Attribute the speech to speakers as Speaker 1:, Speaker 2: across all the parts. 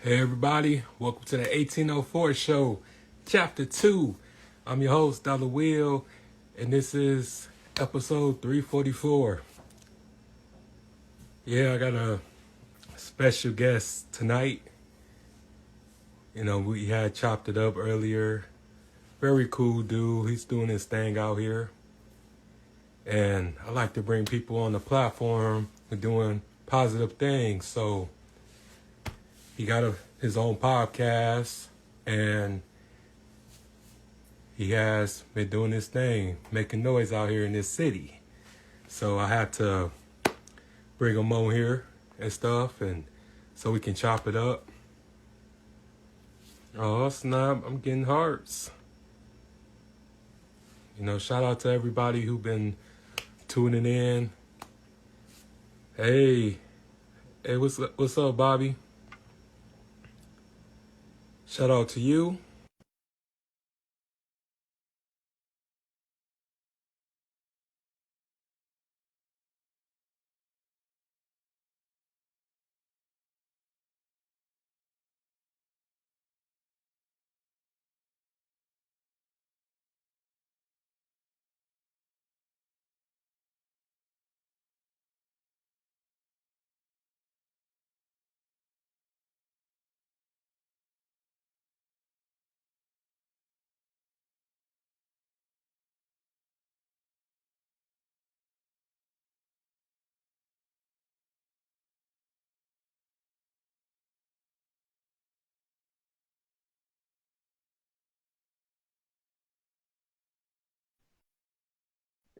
Speaker 1: Hey everybody, welcome to the 1804 show, chapter 2. I'm your host, Dollar Will, and this is episode 344. Yeah, I got a special guest tonight. We had chopped it up earlier. Very cool dude. He's doing his thing out here. And I like to bring people on the platform for doing positive things. So he got his own podcast, and he has been doing his thing, making noise out here in this city. So I had to bring him on here and stuff, and so we can chop it up. Oh snap, I'm getting hearts. Shout out to everybody who been tuning in. Hey, what's up, Bobby? Shout out to you.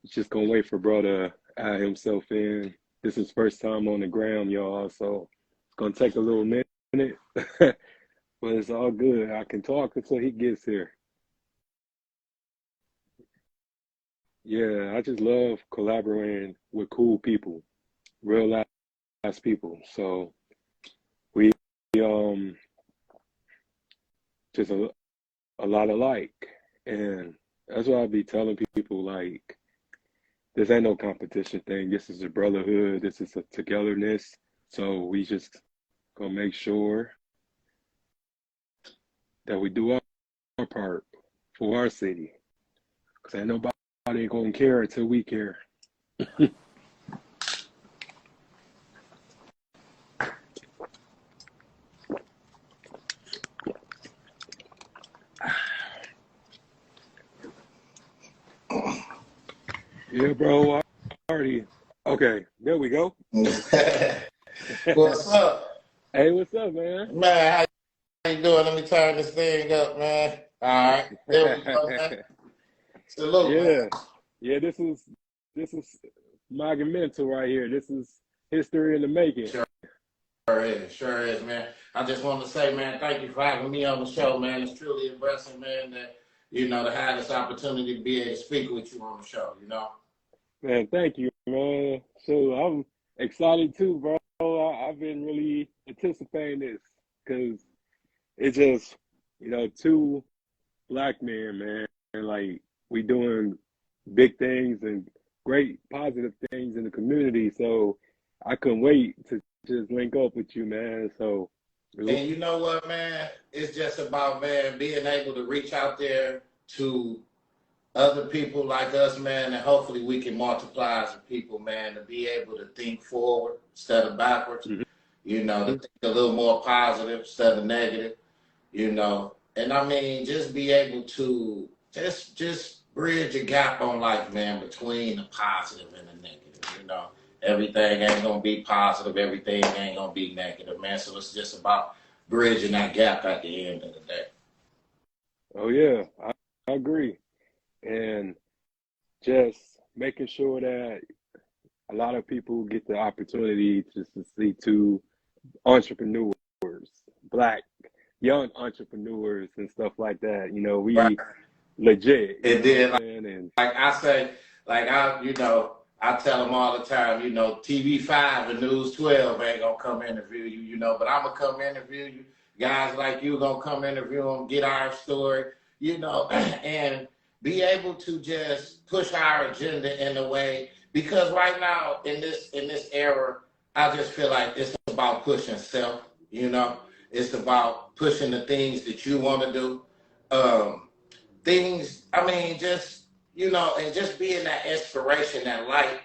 Speaker 1: Just gonna wait for bro to add himself in. This is first time on the ground, y'all, so it's gonna take a little minute, but it's all good. I can talk until he gets here. Yeah, I just love collaborating with cool people, real ass people. So we just a lot alike, and that's why I be telling people like this ain't no competition thing. This is a brotherhood. This is a togetherness. So we just gonna make sure that we do our part for our city, cause ain't nobody gonna care until we care. Yeah, bro. Already. Okay, there we go.
Speaker 2: What's up?
Speaker 1: Hey, what's up, man?
Speaker 2: Man, how you doing? Let me turn this thing up, man. All right. There we go, man. Salute,
Speaker 1: Yeah.
Speaker 2: man.
Speaker 1: Yeah, this is monumental right here. This is history in the making.
Speaker 2: Sure is, man. I just want to say, man, thank you for having me on the show, man. It's truly a blessing, man, that, to have this opportunity to be able to speak with you on the show.
Speaker 1: Man, thank you, man. So I'm excited too, bro. I've been really anticipating this because it's just, two black men, man. And like we doing big things and great positive things in the community. So I couldn't wait to just link up with you, man. So
Speaker 2: And you know what, man? It's just about, man, being able to reach out there to other people like us, man, and hopefully we can multiply as a people, man, to be able to think forward instead of backwards,
Speaker 1: mm-hmm.
Speaker 2: To think a little more positive instead of negative, And I mean, just be able to just bridge a gap on life, man, between the positive and the negative. Everything ain't gonna be positive, everything ain't gonna be negative, man. So it's just about bridging that gap at the end of the day.
Speaker 1: Oh yeah, I agree. And just making sure that a lot of people get the opportunity just to see two entrepreneurs, black young entrepreneurs and stuff like that. We
Speaker 2: Right.
Speaker 1: legit.
Speaker 2: It did.
Speaker 1: And
Speaker 2: Like I say, I tell them all the time, TV5 and News 12 ain't gonna come interview you, but I'm gonna come interview you. Guys like you gonna come interview them, get our story, and be able to just push our agenda in a way. Because right now in this era, I just feel like it's about pushing self, It's about pushing the things that you want to do. Um, things, I mean, just, and just being that inspiration, that light,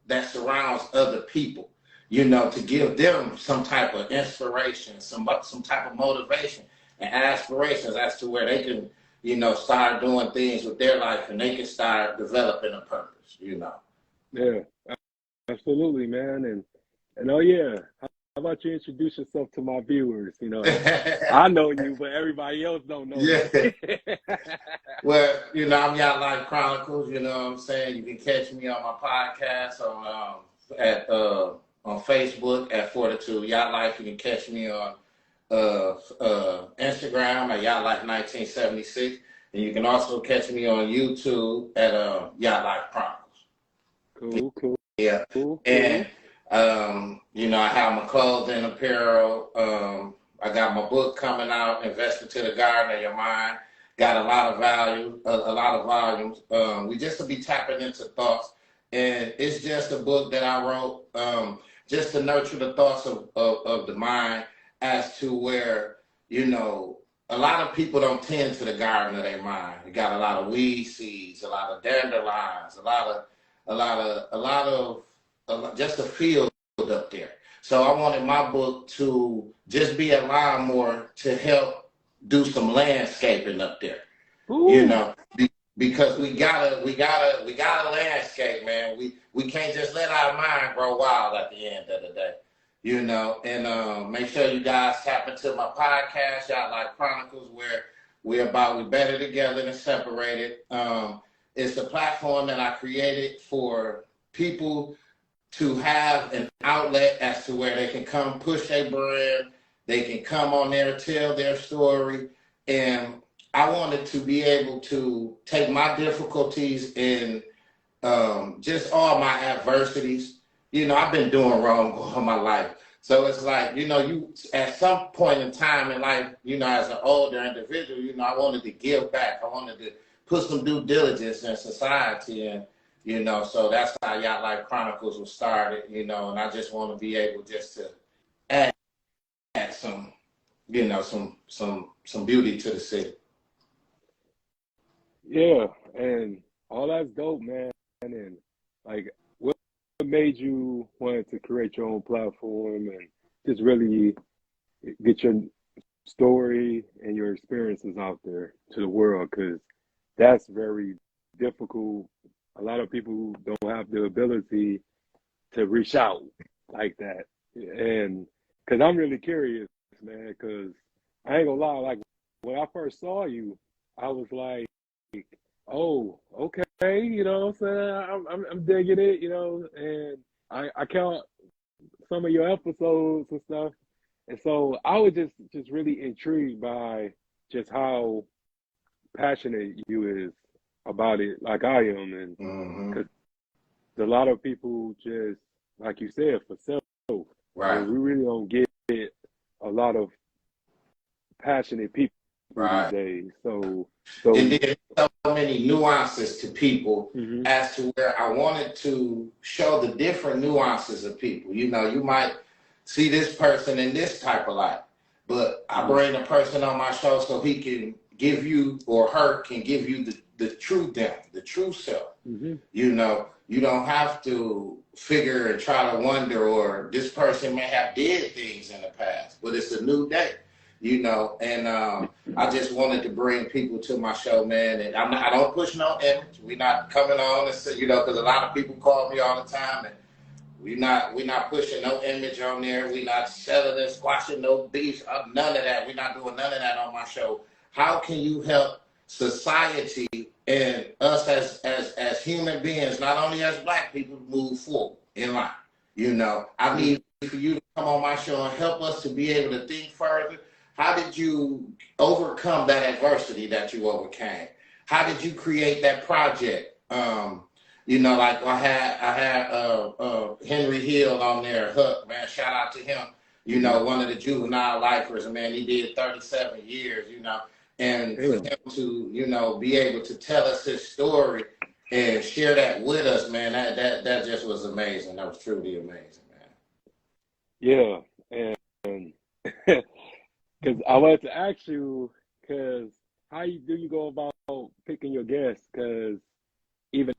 Speaker 2: that surrounds other people, to give them some type of inspiration, some type of motivation and aspirations as to where they can, start doing things with their life and they can start developing a purpose.
Speaker 1: Yeah, absolutely, man. And oh yeah, how about you introduce yourself to my viewers? I know you, but everybody else don't know
Speaker 2: Yeah.
Speaker 1: you.
Speaker 2: Well, I'm Yacht Life Chronicles. You know what I'm saying? You can catch me on my podcast on Facebook at Fortitude Yacht Life. You can catch me on Instagram at Yacht Life 1976, and you can also catch me on YouTube at Yacht Life Chronicles.
Speaker 1: Cool.
Speaker 2: Yeah,
Speaker 1: Cool.
Speaker 2: and I have my clothing, apparel. I got my book coming out, Investing to the Garden of Your Mind. Got a lot of value, a lot of volumes. We just will be tapping into thoughts, and it's just a book that I wrote just to nurture the thoughts of the mind, as to where a lot of people don't tend to the garden of their mind. You got a lot of weed seeds, a lot of dandelions, a lot of just a field up there. So I wanted my book to just be a lawnmower to help do some landscaping up there.
Speaker 1: Ooh.
Speaker 2: Because we gotta landscape, man. We can't just let our mind grow wild at the end of the day. And make sure you guys tap into my podcast, Yacht Life Chronicles, where we're better together than separated. It's a platform that I created for people to have an outlet as to where they can come push their brand, they can come on there, tell their story. And I wanted to be able to take my difficulties and just all my adversities. I've been doing wrong all my life. So it's like, you at some point in time in life, as an older individual, I wanted to give back. I wanted to put some due diligence in society. And, so that's how Yacht Life Chronicles was started, and I just want to be able just to add some, some beauty to the city.
Speaker 1: Yeah, and all that's dope, man. And like, what made you want to create your own platform and just really get your story and your experiences out there to the world? Because that's very difficult. A lot of people don't have the ability to reach out like that. And because I'm really curious, man, because I ain't gonna lie, like when I first saw you, I was like, oh, okay, you know what I'm saying? I'm digging it, and I count some of your episodes and stuff. And so I was just really intrigued by just how passionate you is about it, like I am. And because a lot of people just, like you said, for self,
Speaker 2: right?
Speaker 1: We really don't get a lot of passionate people these days. So
Speaker 2: and there's so many nuances to people, as to where I wanted to show the different nuances of people. You might see this person in this type of light, but I bring a person on my show so he can give you, or her can give you the true them, the true self. You don't have to figure and try to wonder, or this person may have did things in the past, but it's a new day. And I just wanted to bring people to my show, man. And I don't push no image. We're not coming on and say, because a lot of people call me all the time, and we're not pushing no image on there. We're not selling and squashing no beef, none of that. We're not doing none of that on my show. How can you help society and us as human beings, not only as Black people, move forward in life? I need for you to come on my show and help us to be able to think further. How did you overcome that adversity that you overcame? How did you create that project? Like I had Henry Hill on there, Huck, man, shout out to him. One of the juvenile lifers, man, he did 37 years, and for him to, be able to tell us his story and share that with us, man, that just was amazing. That was truly amazing, man.
Speaker 1: Yeah, and because I wanted to ask you, because do you go about picking your guests? Because even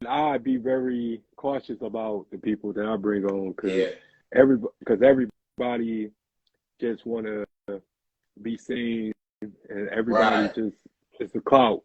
Speaker 1: I be very cautious about the people that I bring on,
Speaker 2: Yeah,
Speaker 1: because everybody just want to be seen, and everybody
Speaker 2: right.
Speaker 1: just it's a clout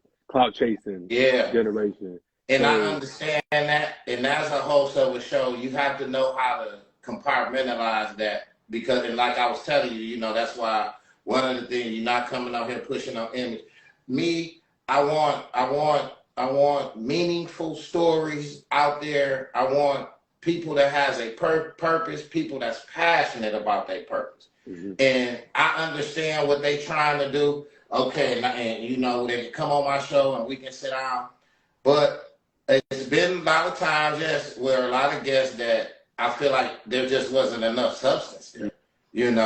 Speaker 1: chasing
Speaker 2: Yeah.
Speaker 1: generation.
Speaker 2: And I
Speaker 1: So
Speaker 2: understand that. And as a host of a show, you have to know how to compartmentalize that because, and like I was telling you, that's why one of the things you're not coming out here pushing on image. Me, I want meaningful stories out there. I want people that has a purpose, people that's passionate about their purpose.
Speaker 1: mhm.
Speaker 2: And I understand what they trying to do. Okay, and they can come on my show and we can sit down. But it's been a lot of times, yes, where a lot of guests that I feel like there just wasn't enough substance there.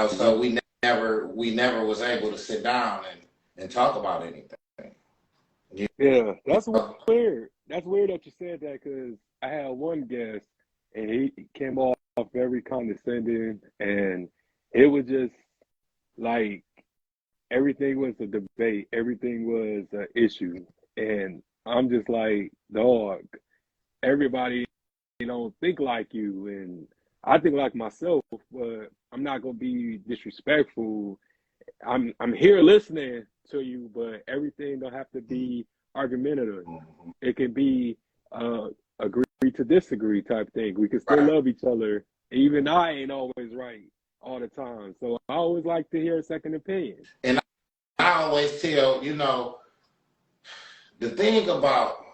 Speaker 2: So we never was able to sit down and talk about anything. You
Speaker 1: Yeah, that's
Speaker 2: know?
Speaker 1: weird. That's weird that you said that because I had one guest and he came off very condescending, and it was just like everything was a debate, everything was an issue, and I'm just like, dog, everybody don't think like you, and I think like myself, but I'm not gonna be disrespectful. I'm here listening to you, but everything don't have to be argumentative.
Speaker 2: Mhm.
Speaker 1: It can be agree to disagree type thing. We can still
Speaker 2: Right.
Speaker 1: love each other. Even I ain't always right all the time. So I always like to hear a second opinion.
Speaker 2: And I always tell, the thing about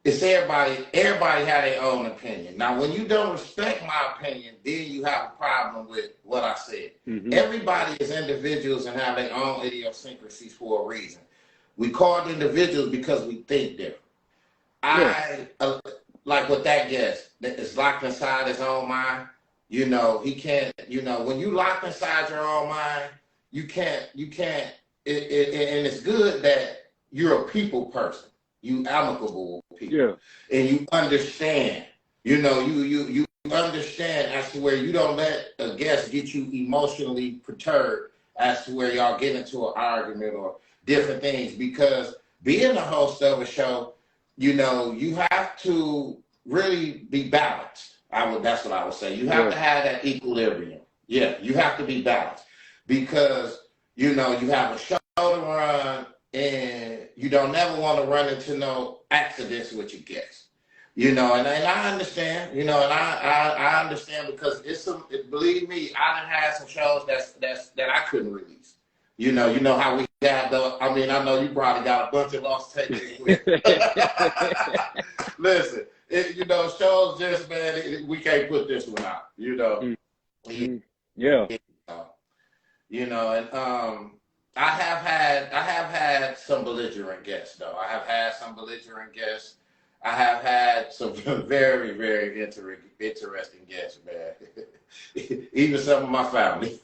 Speaker 2: it's everybody had their own opinion. Now, when you don't respect my opinion, then you have a problem with what I said.
Speaker 1: Hmm.
Speaker 2: Everybody is individuals and have their own idiosyncrasies for a reason. We called individuals because we think different.
Speaker 1: Yeah,
Speaker 2: I like with that guest that is locked inside his own mind. He can't. When you locked inside your own mind, you can't. And it's good that you're a people person. You amicable with people,
Speaker 1: yeah,
Speaker 2: and you understand. You understand as to where you don't let a guest get you emotionally perturbed as to where y'all get into an argument or different things. Because being a host of a show, you have to really be balanced. That's what I would say. You have
Speaker 1: yeah,
Speaker 2: to have that equilibrium. Yeah, you have to be balanced because you have a show to run, and you don't never want to run into no accidents with your guests. And I understand. And I understand because believe me, I done had some shows that I couldn't release. How we got the. I mean, I know you probably got a bunch of lost tapes with. Listen, shows just man, we can't put this one out.
Speaker 1: mhm, yeah,
Speaker 2: And I have had some belligerent guests though. I have had some belligerent guests. I have had some very, very interesting guests, man. Even some of my family.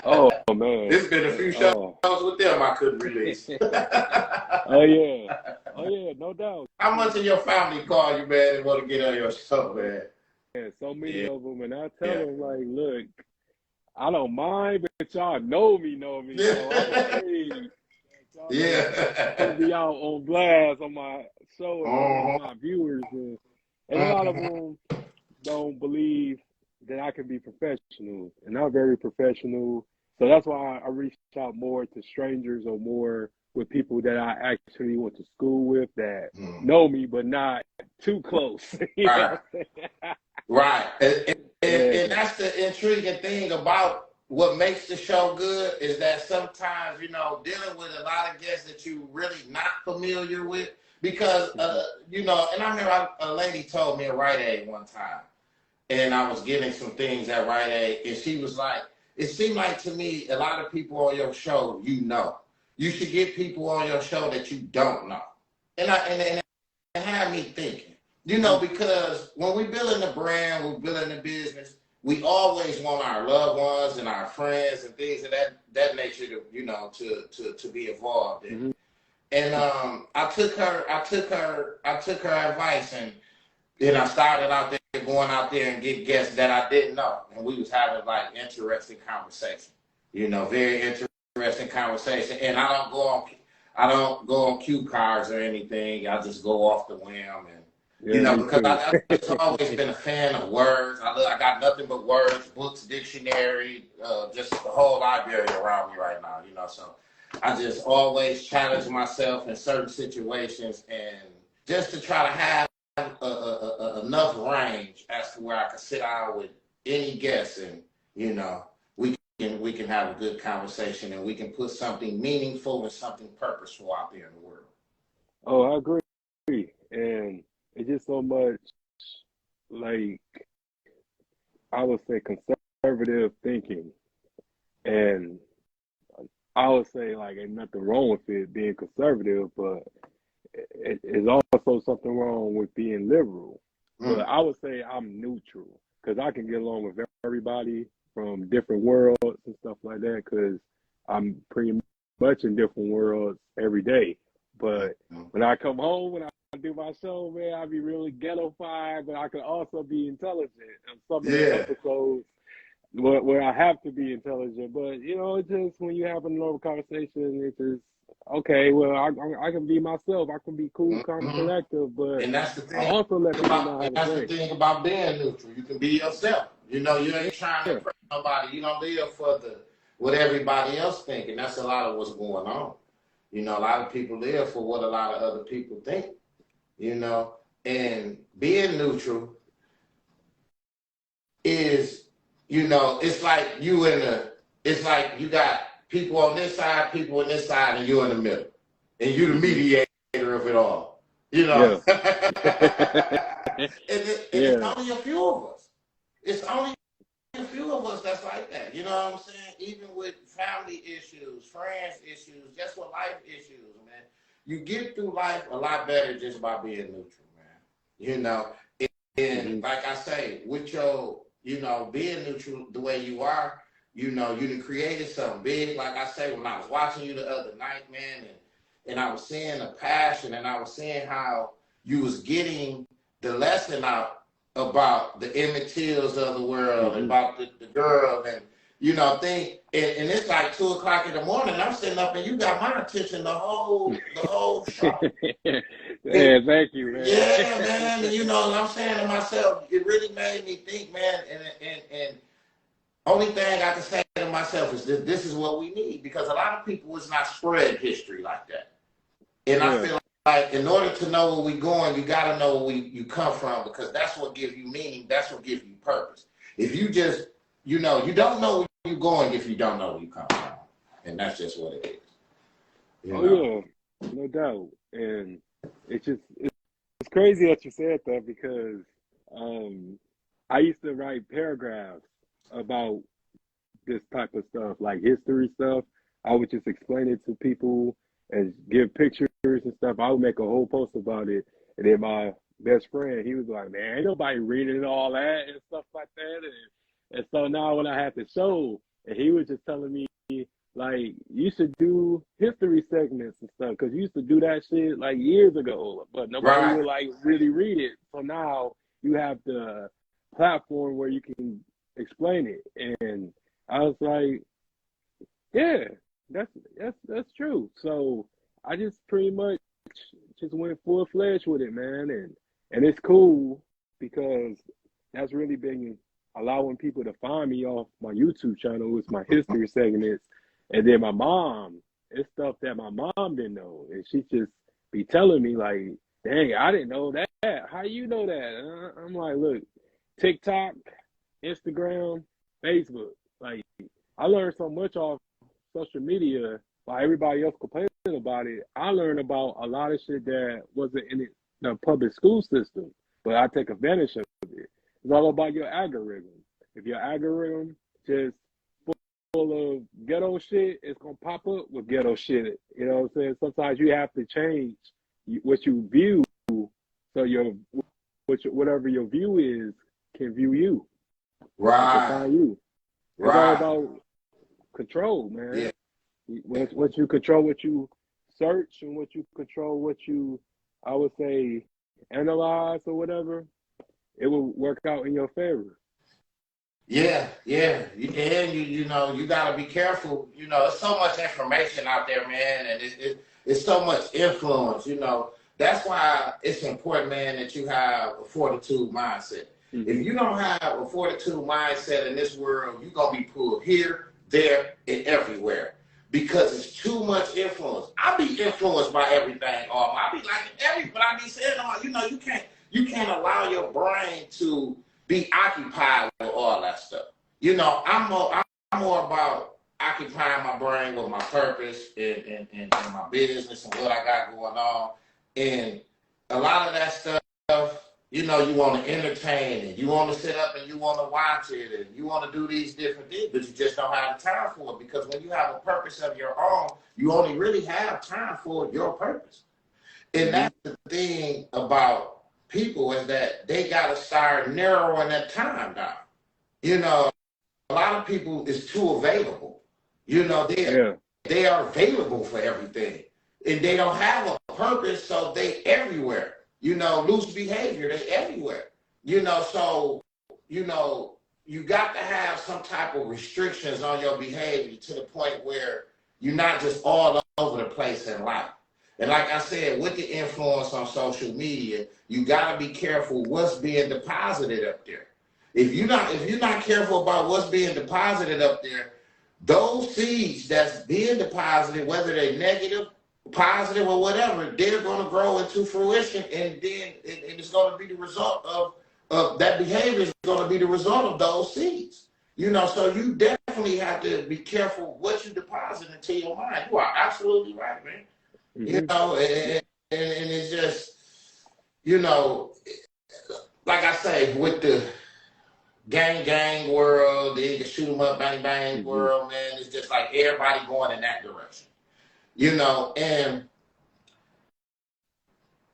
Speaker 1: oh man,
Speaker 2: There's been a few shows
Speaker 1: oh,
Speaker 2: with them I couldn't release.
Speaker 1: oh yeah, oh yeah, no doubt.
Speaker 2: How much of your family call you, man, and want to get on your show, man?
Speaker 1: Yeah, so many
Speaker 2: Yeah,
Speaker 1: of them, and I tell
Speaker 2: yeah.
Speaker 1: them like, look, I don't mind, but y'all know me, so I don't need y'all put
Speaker 2: Yeah.
Speaker 1: me out on blast on my show in front of
Speaker 2: Uh-huh.
Speaker 1: my viewers, and a lot of
Speaker 2: Uh-huh.
Speaker 1: them don't believe that I can be professional, and I'm very professional. So that's why I reach out more to strangers or more with people that I actually went to school with that know me, but not too close. You know
Speaker 2: Right.
Speaker 1: what I'm saying?
Speaker 2: Right. And
Speaker 1: Yeah.
Speaker 2: that's the intriguing thing about what makes the show good is that sometimes, dealing with a lot of guests that you really not familiar with, because,
Speaker 1: Mhm.
Speaker 2: and I remember a lady told me at Rite Aid one time, and I was getting some things at Rite Aid, and she was like, it seemed like to me, a lot of people on your show, you should get people on your show that you don't know. And it had me thinking,
Speaker 1: Mhm.
Speaker 2: because when we building the brand, we're building the business, we always want our loved ones and our friends and things of that nature to, to be involved in.
Speaker 1: Mhm.
Speaker 2: And I took her advice, and I started going out there and get guests that I didn't know. And we was having like interesting conversation. Very interesting conversation. And I don't go on cue cards or anything. I just go off the whim, and
Speaker 1: Yeah, me
Speaker 2: because
Speaker 1: too.
Speaker 2: I just always been a fan of words. I got nothing but words, books, dictionary, just the whole library around me right now. So I just always challenge myself in certain situations, and just to try to have enough range as to where I can sit down with any guest, and you know we can have a good conversation, and we can put something meaningful and something purposeful out there in the world.
Speaker 1: Oh, I agree. And it's just so much like I would say conservative thinking. And I would say like ain't nothing wrong with it being conservative, but it's also something wrong with being liberal. But
Speaker 2: Mm.
Speaker 1: I would say I'm neutral because I can get along with everybody from different worlds and stuff like that because I'm pretty much in different worlds every day. But
Speaker 2: Mm.
Speaker 1: when I come home, when I do my show, man, I be really ghetto-fied, but I can also be intelligent. And some of the
Speaker 2: Yeah.
Speaker 1: episodes where I have to be intelligent. But it's just when you have a normal conversation, it's just okay. Well, I can be myself. I can be cool, calm, and
Speaker 2: Hmm.
Speaker 1: collective. But
Speaker 2: And that's the
Speaker 1: I
Speaker 2: thing
Speaker 1: also let people know
Speaker 2: about
Speaker 1: how
Speaker 2: and
Speaker 1: to
Speaker 2: that's the
Speaker 1: play.
Speaker 2: thing about being neutral. You can be yourself. You
Speaker 1: Yeah,
Speaker 2: ain't trying to impress nobody. You don't live for the what everybody else think, and that's a lot of what's going on. A lot of people live for what a lot of other people think. And being neutral is, it's like you got people on this side, people on this side, and you're in the middle, and you're the
Speaker 1: hmm
Speaker 2: mediator of it all. You know,
Speaker 1: yeah,
Speaker 2: and it's
Speaker 1: yeah.
Speaker 2: only a few of us. It's only a few of us that's like that. You know what I'm saying? Even with family issues, friends issues, just with life issues, man. You get through life a lot better just by being neutral, man. You know, and
Speaker 1: hmm
Speaker 2: like I say, with your, being neutral the way you are, you done created something big. Like I say, when I was watching you the other night, man, and I was seeing the passion, and I was seeing how you was getting the lesson out about the Emmett Tills of the world,
Speaker 1: hmm
Speaker 2: about the girl, and thing. And it's like 2 o'clock in the morning. I'm sitting up, and you got my attention the whole show.
Speaker 1: Yeah, thank you, man.
Speaker 2: Yeah, man. And and I'm saying to myself, it really made me think, man. And only thing I can say to myself is this is what we need, because a lot of people is not spread history like that. And I
Speaker 1: Yeah.
Speaker 2: feel like in order to know where we're going, you got to know where you come from, because that's what gives you meaning. That's what gives you purpose. If you just, you don't know where you're going if you don't know where you come from. And that's just what it is, you
Speaker 1: Oh
Speaker 2: know.
Speaker 1: yeah, no doubt. And it's crazy that you said that because um I used to write paragraphs about this type of stuff, like history stuff. I would just explain it to people and give pictures and stuff. I would make a whole post about it. And then my best friend, he was like, man, ain't nobody reading all that and stuff like that. And so now when I had the show, and he was just telling me, like, you should do history segments and stuff because you used to do that shit like years ago, but nobody
Speaker 2: Right.
Speaker 1: would like really read it. So now you have the platform where you can explain it. And I was like, yeah, that's true. So I just pretty much just went full fledged with it, man, and it's cool because that's really been allowing people to find me off my YouTube channel. It's my history segments, and then my mom. It's stuff that my mom didn't know, and she just be telling me like, "Dang, I didn't know that. How you know that?" And I'm like, "Look, TikTok, Instagram, Facebook. Like, I learned so much off social media while everybody else complaining about it. I learned about a lot of shit that wasn't in the public school system, but I take advantage of it. It's all about your algorithm. If your algorithm just full of ghetto shit, it's gonna pop up with ghetto shit. You know what I'm saying? Sometimes you have to change what you view so whatever your view is can view you and can
Speaker 2: Right.
Speaker 1: find you. It's all
Speaker 2: Right.
Speaker 1: about control,
Speaker 2: Yeah.
Speaker 1: man. Once you control what you search and what you control what you, I would say, analyze or whatever, it will work out in your favor.
Speaker 2: Yeah. And you know, you gotta be careful. You know, there's so much information out there, man, and it's so much influence. You know, that's why it's important, man, that you have a fortitude mindset. If you don't have a fortitude mindset in this world, you're gonna be pulled here, there, and everywhere because it's too much influence. I be influenced by everything. I be like but I be saying, you can't allow your brain to be occupied with all that stuff. You know, I'm more about occupying my brain with my purpose and my business and what I got going on. And a lot of that stuff, you know, you want to entertain it. You want to sit up and you want to watch it and you want to do these different things, but you just don't have the time for it because when you have a purpose of your own, you only really have time for your purpose. And that's the thing about people is that they got to start narrowing that time down. You know, a lot of people is too available. You know, they are available for everything. And they don't have a purpose, so they everywhere. You know, loose behavior, they everywhere. You know, so, you know, you got to have some type of restrictions on your behavior to the point where you're not just all over the place in life. And like I said, with the influence on social media, you got to be careful what's being deposited up there. If you're not careful about what's being deposited up there, those seeds that's being deposited, whether they're negative, positive, or whatever, they're going to grow into fruition, and then it's going to be the result of that behavior is going to be the result of those seeds. You know, so you definitely have to be careful what you deposit into your mind. You are absolutely right, man. You know, and it's just, you know, like I say, with the gang world, the shoot 'em up, bang bang world, man, it's just like everybody going in that direction. You know, and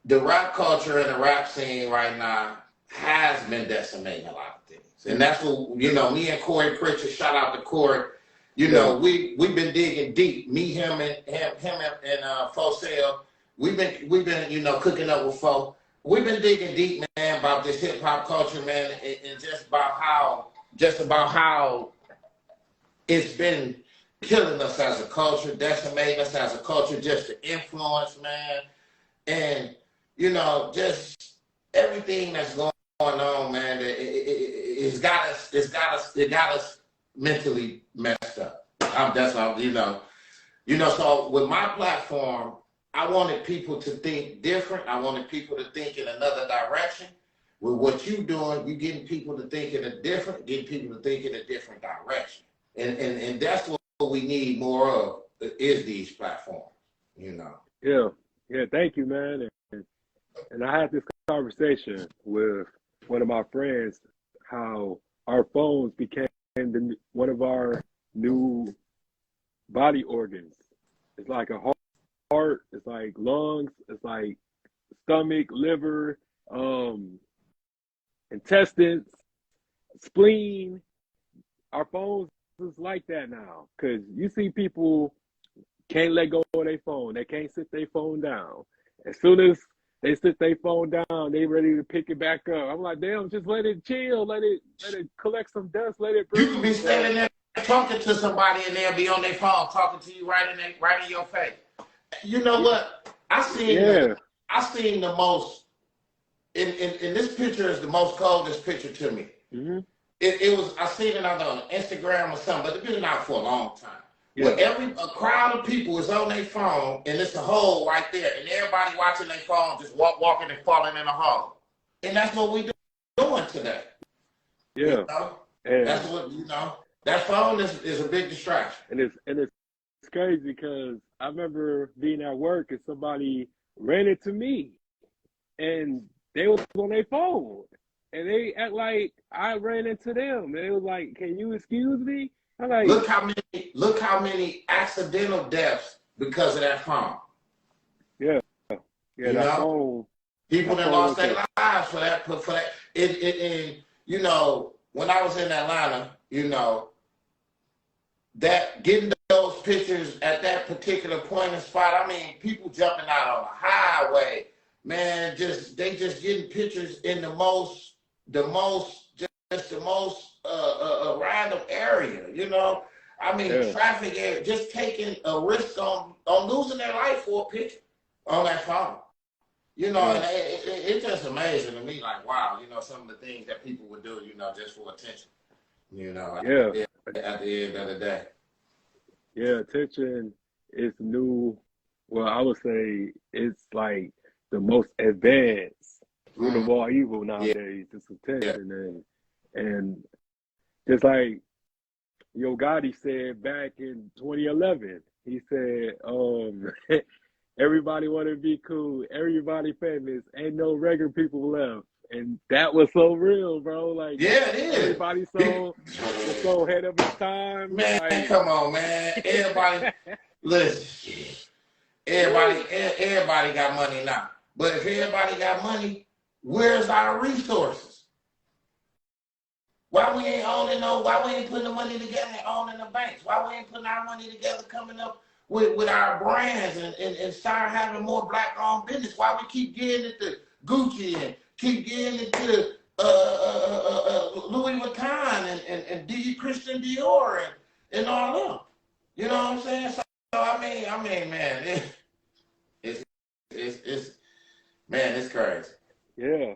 Speaker 2: the rap culture and the rap scene right now has been decimating a lot of things. And that's what, you know, me and Corey Pritchard, shout out to Corey. You know, we've been digging deep. Me, him, and Fo Sale. We've been, you know, cooking up with Fo. We've been digging deep, man, about this hip hop culture, man, and just about how it's been killing us as a culture, decimating us as a culture, just the influence, man, and you know, just everything that's going on, man. It got us mentally messed up. That's all, you know. So with my platform, I wanted people to think different. I wanted people to think in another direction. With what you're doing, you're getting people to think in a different direction. And that's what we need more of is these platforms, you know.
Speaker 1: Yeah, thank you, man. And I had this conversation with one of my friends, how our phones became one of our new body organs. It's like a heart, it's like lungs, it's like stomach, liver, intestines, spleen. Our phones is like that now, because you see people can't let go of their phone. They can't sit their phone down. As soon as they sit their phone down, they ready to pick it back up. I'm like, damn, just let it chill, let it collect some dust, let it breathe.
Speaker 2: You can be standing there talking to somebody and they'll be on their phone talking to you right in your face. You know what? I seen the most in this picture is the most coldest picture to me. It was, I seen it on Instagram or something, but it's been out for a long time. Yeah. Where a crowd of people is on their phone and it's a hole right there, and everybody watching their phone just walking and falling in a hole. And that's what we doing today.
Speaker 1: Yeah.
Speaker 2: You know? And that's what, you know, that phone is a big distraction.
Speaker 1: And it's crazy because I remember being at work and somebody ran into me and they was on their phone and they act like I ran into them. And they was like, "Can you excuse me?" I'm like,
Speaker 2: look how many accidental deaths because of that phone.
Speaker 1: Yeah,
Speaker 2: you
Speaker 1: that
Speaker 2: phone. People that lost their lives for that. And you know, when I was in Atlanta, you know, that getting those pictures at that particular point and spot. I mean, people jumping out on the highway, man. They just getting pictures in the most a random area, you know. I mean,
Speaker 1: Yeah,
Speaker 2: traffic area, just taking a risk on losing their life for a picture on that phone. You know,
Speaker 1: yeah,
Speaker 2: and it's just amazing to me, like, wow, you know, some of the things that people would do, you know, just for attention, you know,
Speaker 1: yeah,
Speaker 2: at the end of the day.
Speaker 1: yeah. Attention is new. Well, I would say it's like the most advanced root
Speaker 2: Mm,
Speaker 1: of all evil
Speaker 2: yeah,
Speaker 1: nowadays. It's
Speaker 2: yeah.
Speaker 1: attention, and just like Yo Gotti said back in 2011, he said, everybody want to be cool, everybody famous, ain't no regular people left, and that was so real, bro. Like
Speaker 2: Yeah, it
Speaker 1: everybody
Speaker 2: is.
Speaker 1: was so ahead of its time.
Speaker 2: Man,
Speaker 1: Like,
Speaker 2: come on, man. Everybody, listen. Everybody got money now. But if everybody got money, where's our resources? Why we ain't owning no, why we ain't putting the money together and owning the banks? Why we ain't putting our money together coming up with our brands and start having more black owned business? Why we keep getting it to Gucci and keep getting it to Louis Vuitton and Christian Dior and all them. You know what I'm saying? So I mean, man, it's it's man, it's crazy.
Speaker 1: yeah,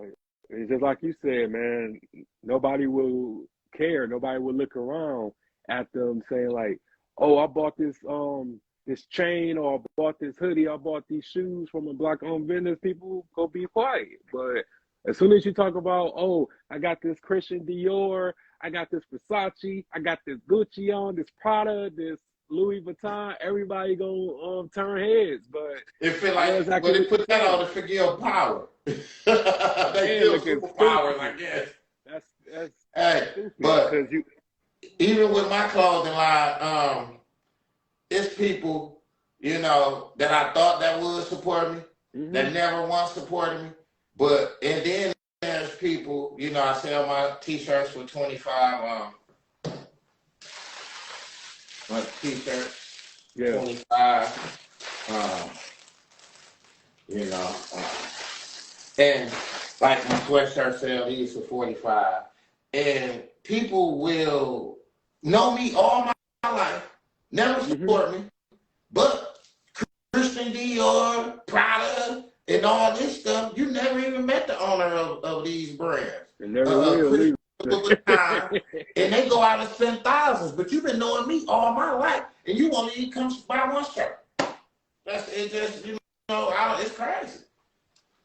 Speaker 1: it's just like you said, man. Nobody will care. Nobody will look around at them saying like, "Oh, I bought this chain, or I bought this hoodie, I bought these shoes from a black-owned business." People go be quiet. But as soon as you talk about, "Oh, I got this Christian Dior, I got this Versace, I got this Gucci on, this Prada, this Louis Vuitton," everybody gonna turn heads. But
Speaker 2: It feel
Speaker 1: I know
Speaker 2: like when
Speaker 1: exactly
Speaker 2: they
Speaker 1: what you're
Speaker 2: put that on,
Speaker 1: saying.
Speaker 2: it forgive power. They
Speaker 1: Yeah,
Speaker 2: feel
Speaker 1: looking stupid.
Speaker 2: superpowers, I guess.
Speaker 1: That's
Speaker 2: Hey,
Speaker 1: stupid because
Speaker 2: but
Speaker 1: you.
Speaker 2: even with my clothing line, it's people, you know, that I thought that would support me,
Speaker 1: Hmm.
Speaker 2: that never once supported me. But and then there's people, you know, I sell my t-shirts for 25, my t-shirts,
Speaker 1: Yeah.
Speaker 2: 25, you know, and like my sweatshirt sale, these for 45. And people will know me all my life, never
Speaker 1: Hmm.
Speaker 2: support me, but Christian Dior, Prada, and all this stuff, you never even met the owner of these brands.
Speaker 1: And never will
Speaker 2: Christian
Speaker 1: either.
Speaker 2: Louboutin, and they go out and spend thousands, but you've been knowing me all my life, and you won't even come buy one shirt. That's it. Just it's crazy,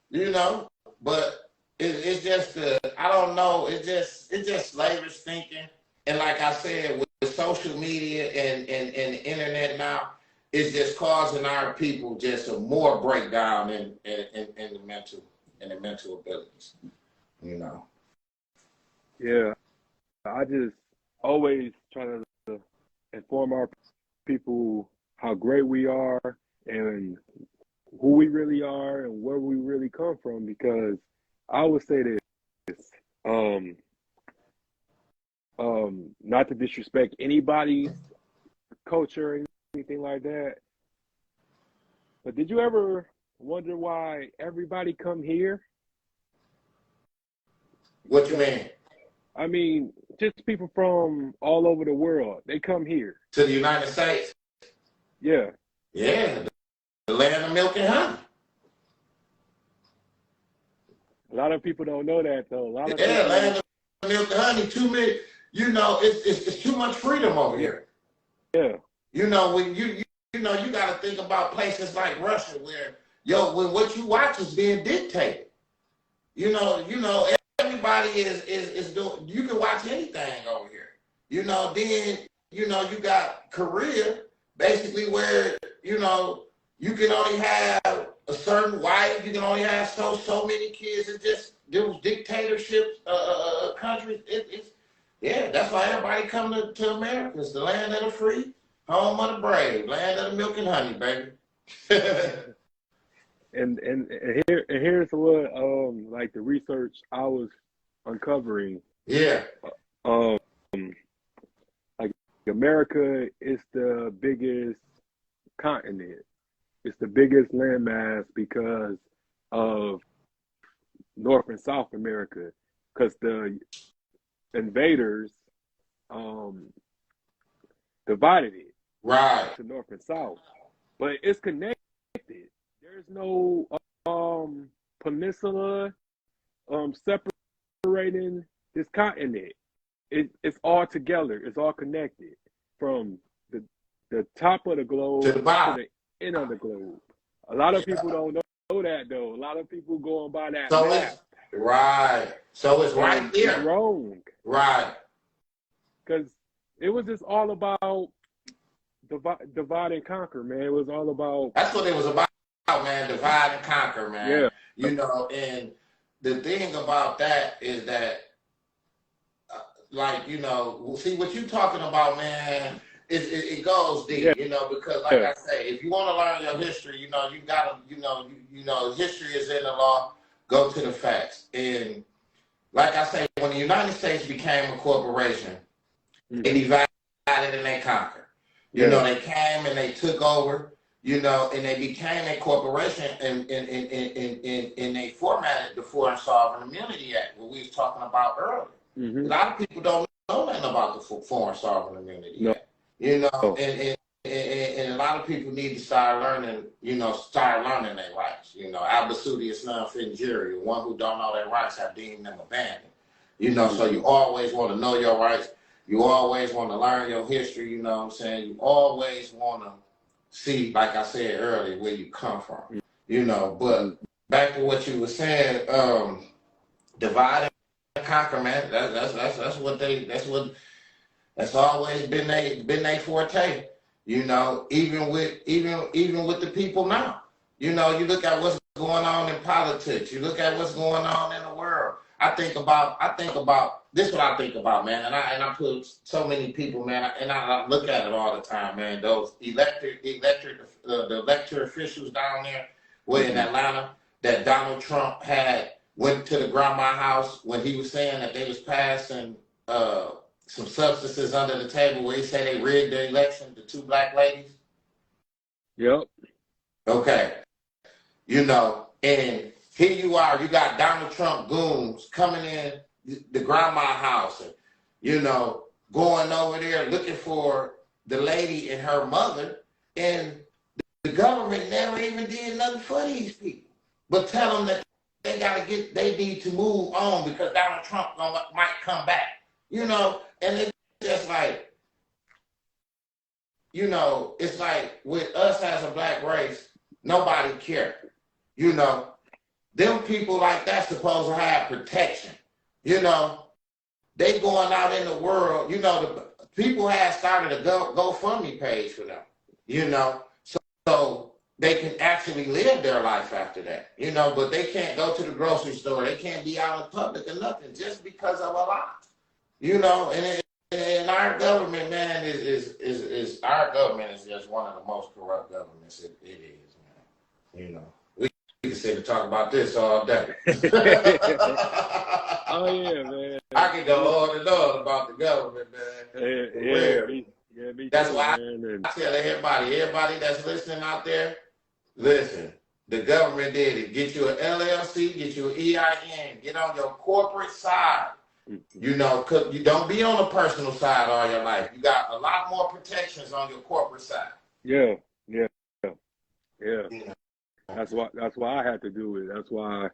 Speaker 2: you know. But it's just I don't know. It's just slavish thinking, and like I said, with social media and the internet now, it's just causing our people just a more breakdown in the mental abilities. You know.
Speaker 1: Yeah, I just always try to inform our people how great we are and who we really are and where we really come from. Because I would say this, um, not to disrespect anybody's culture or anything like that, but did you ever wonder why everybody come here?
Speaker 2: What you
Speaker 1: Because
Speaker 2: mean?
Speaker 1: I mean, just people from all over the world, they come here.
Speaker 2: To the United States?
Speaker 1: Yeah,
Speaker 2: Yeah, the land of milk and honey.
Speaker 1: a lot of people don't know that though. A lot of
Speaker 2: Yeah,
Speaker 1: people,
Speaker 2: land of milk and honey. Too many. You know, it's too much freedom over here.
Speaker 1: yeah,
Speaker 2: You know, when you know, you got to think about places like Russia where when what you watch is being dictated. You know, everybody is doing. You can watch anything over here. You know, then you got Korea, basically where you can only have a certain wife. You can only have so many kids. It's just those dictatorships, countries. It's yeah. That's why everybody come to America. It's the land of the free, home of the brave, land of the milk and honey, baby.
Speaker 1: and here's what like the research I was uncovering.
Speaker 2: Yeah.
Speaker 1: Um, like America is the biggest continent. It's the biggest landmass because of North and South America. Because the invaders um, divided it
Speaker 2: Right.
Speaker 1: to North and South, but it's connected. There's no peninsula separating this continent. It's all together. It's all connected from the top of the
Speaker 2: To
Speaker 1: globe
Speaker 2: the
Speaker 1: to
Speaker 2: bottom.
Speaker 1: the end of the globe. A lot of people
Speaker 2: Yeah.
Speaker 1: don't know that though. A lot of people going by that
Speaker 2: So it's
Speaker 1: map,
Speaker 2: right. So it's right
Speaker 1: and it's
Speaker 2: there.
Speaker 1: wrong
Speaker 2: Right.
Speaker 1: because it was just all about divide and conquer, man. It was all about
Speaker 2: That's what it was about, man. Divide and conquer, man.
Speaker 1: yeah,
Speaker 2: You know, and the thing about that is that, like, you know, see what you talking about, man. It goes
Speaker 1: yeah,
Speaker 2: deep, you know, because like I say, if you want to learn your history, you know, you gotta, you know, history is in the law. Go to the facts. And like I say, when the United States became a corporation, they divided and they conquered. You know, they came and they took over, you know, and they became a corporation and they formatted the Foreign Sovereign Immunity Act, what we was talking about earlier. A lot of people don't know nothing about the Foreign Sovereign Immunity Act. You know, and a lot of people need to start learning, you know, their rights. You know, Albasudius non-fingeria, one who don't know their rights have deemed them abandoned. You know, so you always want to know your rights. You always want to learn your history, you know what I'm saying? You always want to see, like I said earlier, where you come from. You know, but back to what you were saying, divide and conquer, man. That's always been they forte. You know, even with the people now. You know, you look at what's going on in politics. You look at what's going on in the world. I think about this. Is what I think about, man. And I put so many people, man. And I look at it all the time, man. Those the elected officials down there, in Atlanta, that Donald Trump went to the grandma house when he was saying that they was passing some substances under the table, where he said they rigged the election, the two black ladies.
Speaker 1: Yep.
Speaker 2: Okay. You know, and here you are, you got Donald Trump goons coming in the grandma house and, you know, going over there looking for the lady and her mother, and the government never even did nothing for these people, but tell them that they need to move on because Donald Trump might come back, you know, and it's just like, you know, it's like with us as a black race, nobody cares. You know, them people like that supposed to have protection. You know, they going out in the world, you know, the people have started a GoFundMe page for them, you know, so they can actually live their life after that, you know, but they can't go to the grocery store. They can't be out in public or nothing just because of a lot, you know, and our government, man, is our government is just one of the most corrupt governments it is, man. You know, we can sit and talk about this all day.
Speaker 1: Oh yeah, man.
Speaker 2: I can go on and on about the government, man.
Speaker 1: Me
Speaker 2: That's
Speaker 1: too,
Speaker 2: why
Speaker 1: man.
Speaker 2: I tell everybody that's listening out there, listen. The government did it. Get you an LLC, get you an EIN, get on your corporate side. You know, cause you don't be on the personal side all your life. You got a lot more protections on your corporate side.
Speaker 1: Yeah. That's why I had to do it. That's why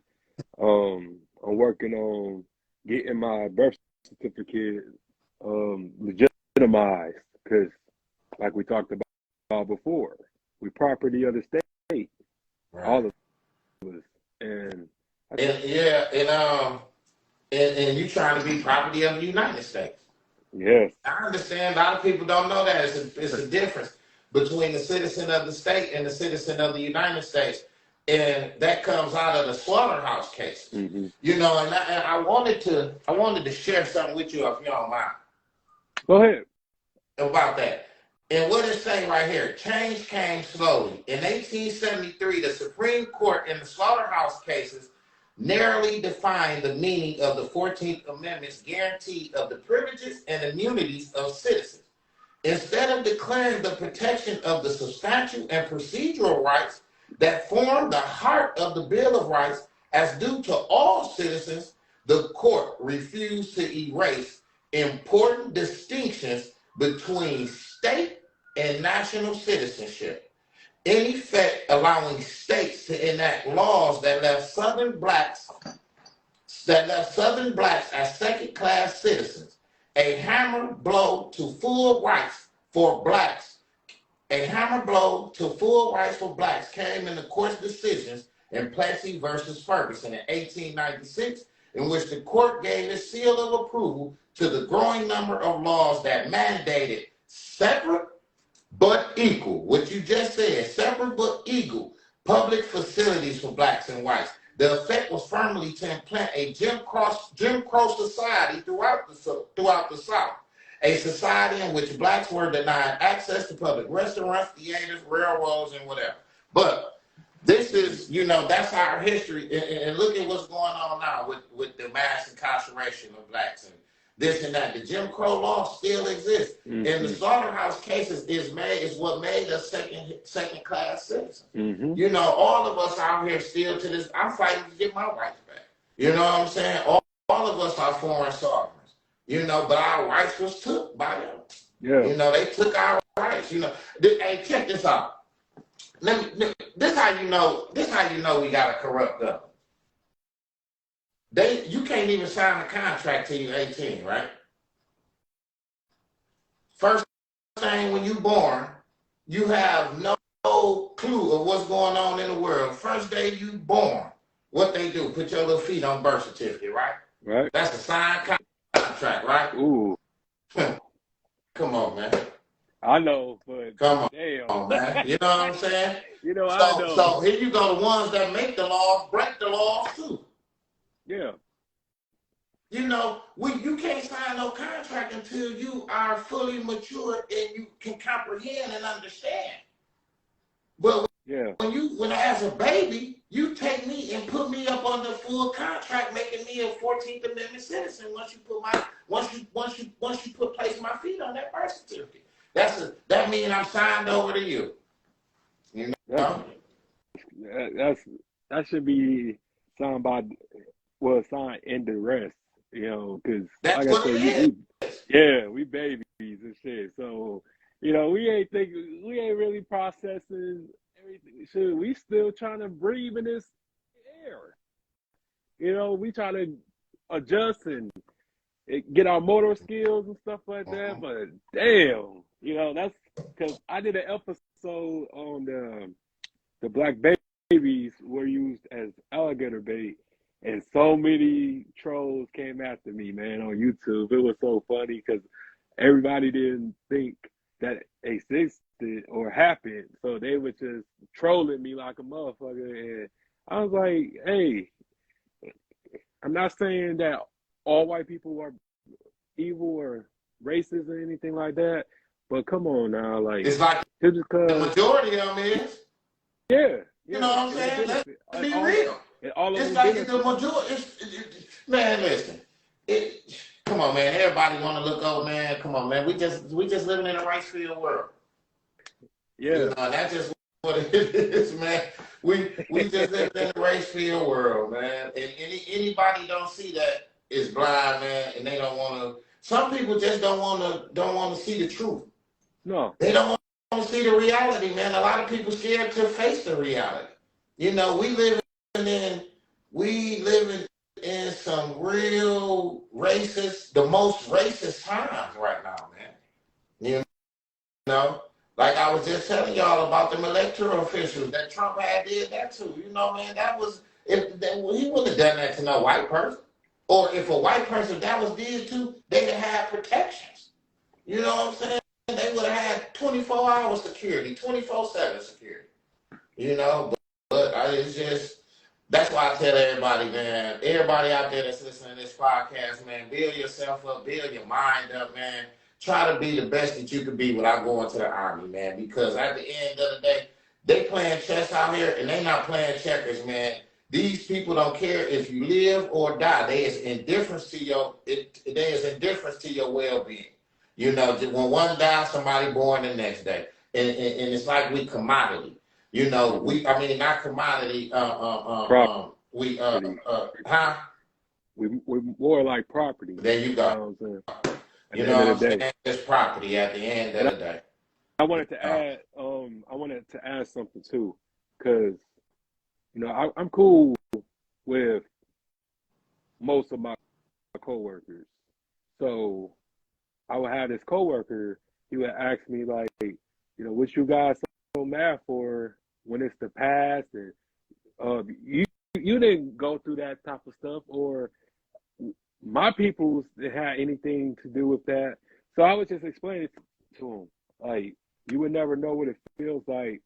Speaker 1: I'm working on getting my birth certificate legitimized, because like we talked about before, we property of the state, right. All of us, and
Speaker 2: you trying to be property of the United States.
Speaker 1: Yes.
Speaker 2: I understand. A lot of people don't know that. It's a difference between the citizen of the state and the citizen of the United States. And that comes out of the slaughterhouse case.
Speaker 1: Mm-hmm.
Speaker 2: You know, and I wanted to share something with you, if you don't mind.
Speaker 1: Go ahead.
Speaker 2: About that. And what it say right here, change came slowly. In 1873, the Supreme Court in the slaughterhouse cases narrowly defined the meaning of the 14th Amendment's guarantee of the privileges and immunities of citizens. Instead of declaring the protection of the substantial and procedural rights that form the heart of the Bill of Rights as due to all citizens, the court refused to erase important distinctions between state and national citizenship, in effect allowing states to enact laws that left Southern blacks as second-class citizens. A hammer blow to full rights for blacks. A hammer blow to full rights for blacks came in the court's decisions in Plessy versus Ferguson in 1896, in which the court gave its seal of approval to the growing number of laws that mandated separate but equal, what you just said, separate but equal public facilities for blacks and whites. The effect was firmly to implant a Jim Crow society throughout the South, a society in which blacks were denied access to public restaurants, theaters, railroads, and whatever. But this is, that's our history. And look at what's going on now with the mass incarceration of blacks and this and that. The Jim Crow law still exists. Mm-hmm. And the slaughterhouse cases is what made us second class citizens. Mm-hmm. All of us out here still to this, I'm fighting to get my rights back. You know what I'm saying? All of us are foreign sovereigns, but our rights was took by them. Yeah. They took our rights, Hey, check this out. This how you know we got a corrupt government. You can't even sign a contract till you're 18, right? First thing when you're born, you have no clue of what's going on in the world. First day you born, what they do, put your little feet on birth certificate, right? Right. That's a signed contract, right? Ooh. Come on, man.
Speaker 1: I know, but
Speaker 2: come
Speaker 1: damn.
Speaker 2: on, man. You know what I'm saying?
Speaker 1: I know.
Speaker 2: So here you go, the ones that make the laws break the laws too.
Speaker 1: Yeah.
Speaker 2: You can't sign no contract until you are fully mature and you can comprehend and understand. But when as a baby, you take me and put me up on the full contract, making me a 14th Amendment citizen once you place my feet on that birth certificate. That means I'm signed over to you.
Speaker 1: That should be signed signed in the rest. Because
Speaker 2: like I
Speaker 1: said, we babies and shit. So, we ain't really processing everything. Shit, we still trying to breathe in this air. We trying to adjust and get our motor skills and stuff like that. But damn, that's because I did an episode on the black babies were used as alligator bait. And so many trolls came after me, man, on YouTube. It was so funny because everybody didn't think that existed or happened. So they were just trolling me like a motherfucker. And I was like, hey, I'm not saying that all white people are evil or racist or anything like that. But come on now.
Speaker 2: It's like the majority of them is.
Speaker 1: Yeah.
Speaker 2: You know what I'm saying? Let's be real. It's like the majority. Man, listen. Come on, man. Everybody want to look over, man. Come on, man. We just living in a rice field world.
Speaker 1: Yeah.
Speaker 2: That's just what it is, man. We just live in a rice field world, man. And anybody don't see that is blind, man. And they don't want to. Some people just don't want to see the truth.
Speaker 1: No.
Speaker 2: They don't want to see the reality, man. A lot of people scared to face the reality. We living in some real racist, the most racist times right now, man. Like I was just telling y'all about them electoral officials that Trump had did that too. Man, that was he wouldn't have done that to no white person. Or if a white person that was did too, they'd have had protections. You know what I'm saying? They would have had 24-hour security, 24/7 security. But it's just. That's why I tell everybody, man, everybody out there that's listening to this podcast, man, build yourself up, build your mind up, man. Try to be the best that you can be without going to the Army, man, because at the end of the day, they playing chess out here and they not playing checkers, man. These people don't care if you live or die. They is indifference to your well-being. When one dies, somebody born the next day. And it's like we commodity. Not commodity.
Speaker 1: We more like property.
Speaker 2: There you go.
Speaker 1: at
Speaker 2: You
Speaker 1: the
Speaker 2: know
Speaker 1: end of
Speaker 2: what
Speaker 1: the
Speaker 2: I'm
Speaker 1: day.
Speaker 2: saying? It's property at the end of
Speaker 1: And
Speaker 2: the day.
Speaker 1: I
Speaker 2: You
Speaker 1: wanted to
Speaker 2: know?
Speaker 1: add, I wanted to add something too, because I'm cool with most of my coworkers. So I would have this coworker. He would ask me like, what you guys so mad for when it's the past, and you didn't go through that type of stuff, or my peoples that had anything to do with that. So I was just explaining to him, like, you would never know what it feels like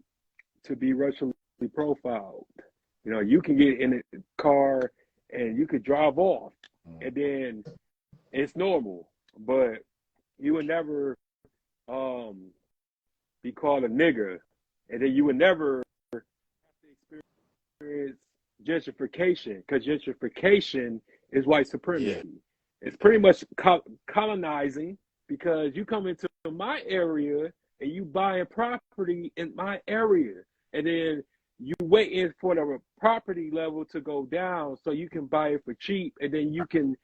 Speaker 1: to be racially profiled. You can get in a car and you could drive off, and then it's normal, but you would never um, be called a nigger, and then you would never have to experience gentrification, because gentrification is white
Speaker 2: Yeah.
Speaker 1: supremacy. It's pretty much colonizing, because you come into my area and you buying property in my area, and then you waiting for the property level to go down so you can buy it for cheap, and then you can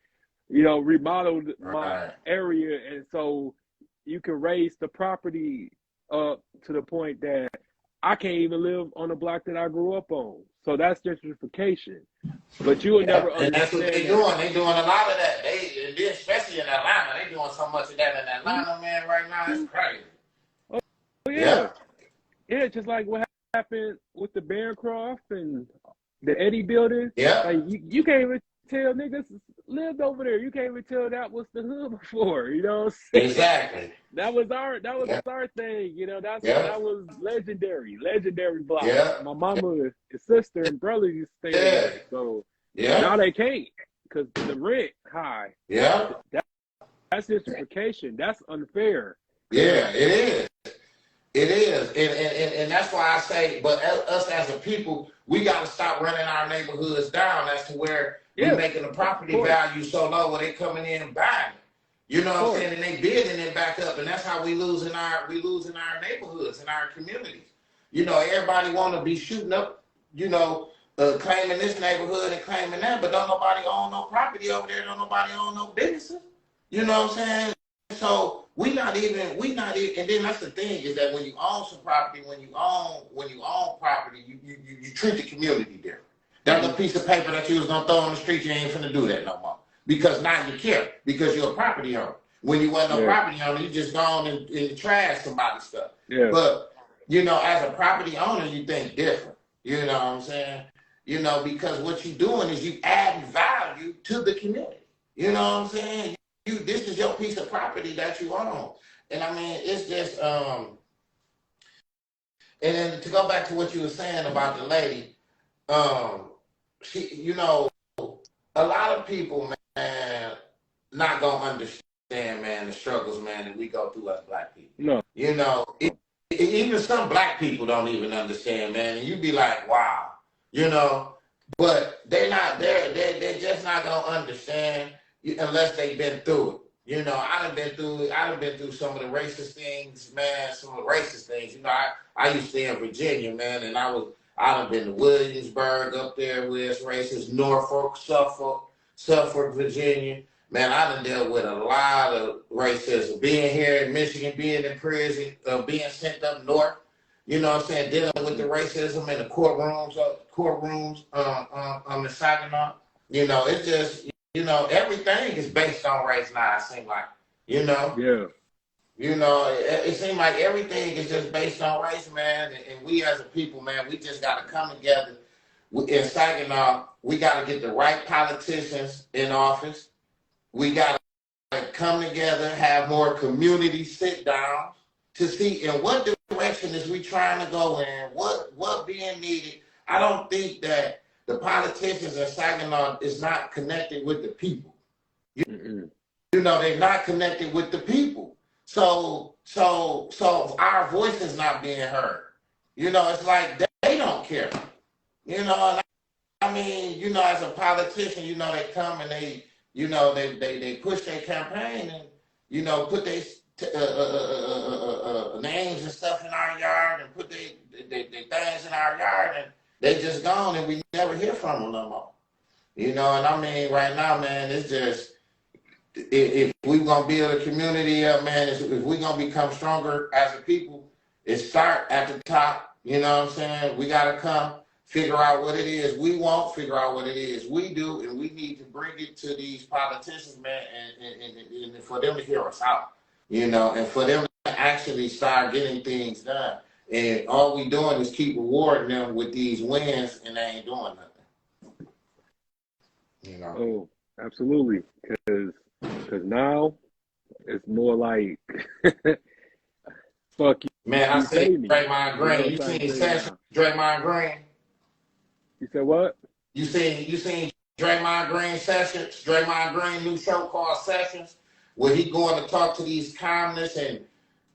Speaker 1: remodel my
Speaker 2: Right.
Speaker 1: area, and so you can raise the property up to the point that I can't even live on the block that I grew up on. So that's gentrification. But you will
Speaker 2: Yeah.
Speaker 1: never
Speaker 2: And that's what
Speaker 1: understand
Speaker 2: they
Speaker 1: that.
Speaker 2: doing. They doing a lot of that. They especially in Atlanta. They doing so much of that in Atlanta, man, right now. It's crazy.
Speaker 1: Oh, yeah.
Speaker 2: Yeah.
Speaker 1: Yeah, just like what happened with the Bancroft and the Eddie building.
Speaker 2: Yeah.
Speaker 1: Like, you can't even tell niggas lived over there. You can't even tell that was the hood before. You know what I'm saying?
Speaker 2: Exactly.
Speaker 1: That was our
Speaker 2: Yeah.
Speaker 1: thing. That
Speaker 2: Yeah.
Speaker 1: was legendary block.
Speaker 2: Yeah.
Speaker 1: My mama, his sister, and brother used to stay over
Speaker 2: Yeah.
Speaker 1: there. So now
Speaker 2: Yeah.
Speaker 1: they can't because the rent high.
Speaker 2: Yeah.
Speaker 1: That's gentrification. That's unfair.
Speaker 2: Yeah. It is. It is, and that's why I say, but us as a people, we got to stop running our neighborhoods down as to where we making the property value so low where they coming in and buying it. You know what I'm saying? And they bidding it back up, and that's how we losing our neighborhoods and our communities. Everybody want to be shooting up, claiming this neighborhood and claiming that, but don't nobody own no property over there. Don't nobody own no businesses. You know what I'm saying? So we not even, and then that's the thing is that when you own some property, when you own property, you treat the community different. That little piece of paper that you was gonna throw on the street, you ain't finna do that no more. Because now you care, because you're a property owner. When you wasn't a property owner, you just gone and trash somebody's stuff.
Speaker 1: Yeah.
Speaker 2: But, as a property owner, you think different. You know what I'm saying? Because what you're doing is you add value to the community. You know what I'm saying? This is your piece of property that you own. And I mean, it's just, and then to go back to what you were saying about the lady, she, a lot of people, man, not gonna understand, man, the struggles, man, that we go through as black people.
Speaker 1: No.
Speaker 2: Even some black people don't even understand, man, and you be like, wow, but they're just not gonna understand unless they've been through it. I done been through some of the racist things, man, I used to stay in Virginia, man, and I done been to Williamsburg up there where it's racist, Norfolk, Suffolk, Virginia. Man, I done dealt with a lot of racism. Being here in Michigan, being in prison, being sent up north, dealing with the racism in the courtrooms in Saginaw. It's just, everything is based on race now, it seems like,
Speaker 1: Yeah.
Speaker 2: It seems like everything is just based on race, man. And we as a people, man, we just got to come together. In Saginaw, we got to get the right politicians in office. We got to come together, have more community sit downs to see in what direction is we trying to go in, what being needed. I don't think that the politicians in Saginaw is not connected with the people. They're not connected with the people. So our voice is not being heard. It's like they don't care. And I mean, as a politician, they come and they push their campaign and, put their names and stuff in our yard and put their things in our yard, and they just gone and we never hear from them no more. And I mean, right now, man, it's just, if we gonna build a community up, man, if we gonna become stronger as a people, it start at the top. You know what I'm saying? We gotta come figure out what it is. We won't figure out what it is. We do, and we need to bring it to these politicians, man, and for them to hear us out. You know, and for them to actually start getting things done. And all we doing is keep rewarding them with these wins, and they ain't doing nothing. You know.
Speaker 1: Oh, absolutely. Because now it's more like, fuck you.
Speaker 2: Man, I
Speaker 1: You pay
Speaker 2: seen
Speaker 1: me.
Speaker 2: Draymond
Speaker 1: You know
Speaker 2: Green.
Speaker 1: what
Speaker 2: You
Speaker 1: I'm
Speaker 2: seen
Speaker 1: saying
Speaker 2: Sessions,
Speaker 1: now.
Speaker 2: Draymond Green?
Speaker 1: You said what?
Speaker 2: You seen Draymond Green Sessions? Draymond Green new show called Sessions, where he going to talk to these communists and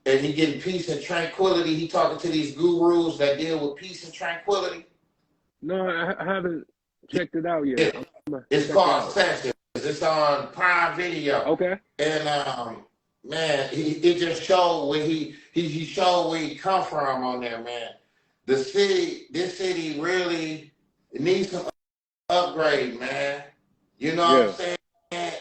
Speaker 2: he getting peace and tranquility. He talking to these gurus that deal with peace and tranquility.
Speaker 1: No, I haven't checked it out yet.
Speaker 2: Yeah. It's called Sessions. It's on Prime Video.
Speaker 1: Okay.
Speaker 2: And man, it just showed where he showed where he come from on there, man. This city really needs some upgrade, man. You know what I'm saying?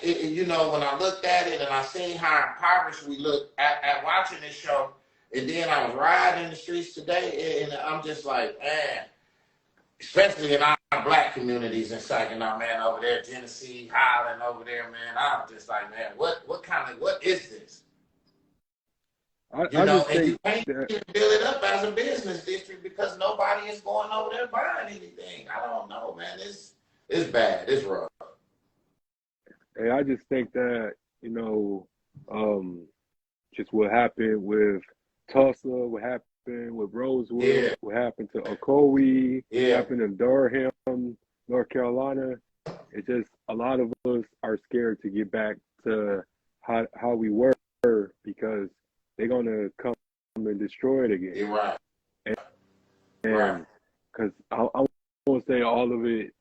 Speaker 2: You know, when I looked at it and I seen how impoverished we look at watching this show, and then I was riding in the streets today, and I'm just like, man, especially in our black communities in Saginaw, man, over there, Tennessee, Highland, over there, man, I'm just like, man, what is this? You know, and you can't build it up as a business district because nobody is going over there buying anything. I don't know, man. It's bad. It's rough.
Speaker 1: And I just think that, you know, just what happened with Tulsa, what happened with Rosewood, what happened to Ocoee, what happened in Durham, North Carolina. It's just a lot of us are scared to get back to how we were because they're going to come and destroy it again.
Speaker 2: You're right.
Speaker 1: And because I won't say all of it,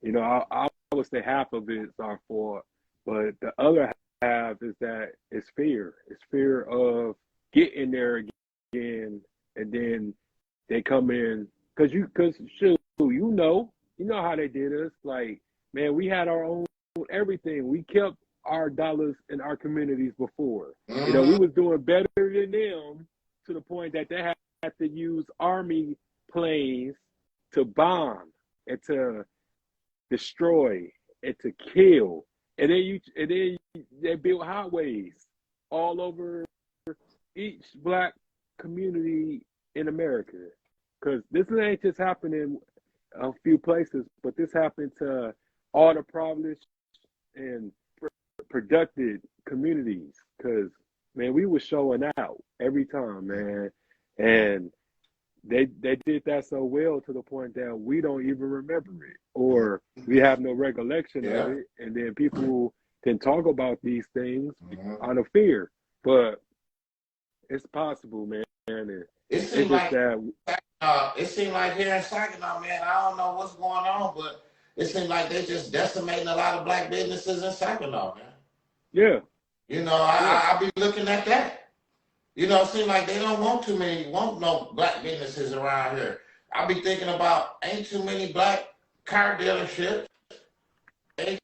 Speaker 1: you know, I would say half of it is our fault, but the other half is that it's fear. It's fear of getting there again, and then they come in because shoot, you know how they did us. Like, man, we had our own everything. We kept our dollars in our communities before. Mm-hmm. You know, we was doing better than them to the point that they had to use army planes to bomb and to destroy and to kill. And then they built highways all over each black community in America. Because this ain't just happening a few places, but this happened to all the privileged and productive communities. Because, man, we were showing out every time, man. And they did that so well to the point that we don't even remember it, or we have no recollection of it. And then people can talk about these things out of fear, but it's possible, man. And
Speaker 2: it seems like it seems like here in Saginaw, man, I don't know what's going on, but it seems like they're just decimating a lot of black businesses in Saginaw, man.
Speaker 1: Yeah.
Speaker 2: You know, I'll be looking at that. You know, it seems like they don't want no black businesses around here. I'll be thinking about ain't too many black car dealerships, ain't